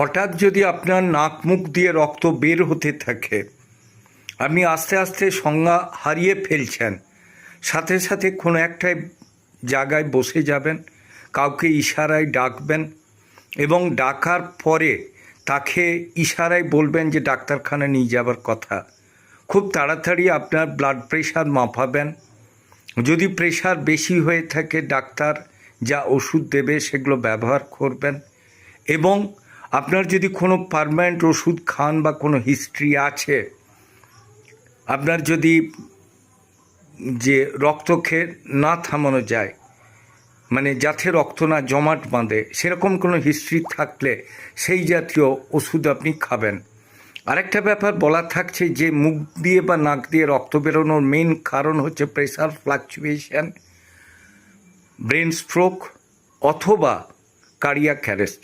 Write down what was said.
হঠাৎ যদি আপনার নাক মুখ দিয়ে রক্ত বের হতে থাকে, আপনি আস্তে আস্তে সংজ্ঞা হারিয়ে ফেলছেন, সাথে সাথে কোনো একটা জায়গায় বসে যাবেন, কাউকে ইশারায় ডাকবেন এবং ডাকার পরে তাকে ইশারায় বলবেন যে ডাক্তারখানা নিয়ে যাবার কথা। খুব তাড়াতাড়ি আপনার ব্লাড প্রেশার মাপাবেন। যদি প্রেশার বেশি হয়ে থাকে ডাক্তার যা ওষুধ দেবে সেগুলো ব্যবহার করবেন। এবং আপনার যদি কোনো পার্মানেন্ট ওষুধ খান বা কোনো হিস্ট্রি আছে, আপনার যদি যে রক্ত খেয়ে না থামানো যায়, মানে যাতে রক্ত না জমাট বাঁধে, সেরকম কোনো হিস্ট্রি থাকলে সেই জাতীয় ওষুধ আপনি খাবেন। আরেকটা ব্যাপার বলা থাকছে যে মুখ দিয়ে বা নাক দিয়ে রক্ত বেরোনোর মেন কারণ হচ্ছে প্রেশার ফ্লাকচুয়েশন, ব্রেন স্ট্রোক অথবা কার্ডিয়াক অ্যারেস্ট।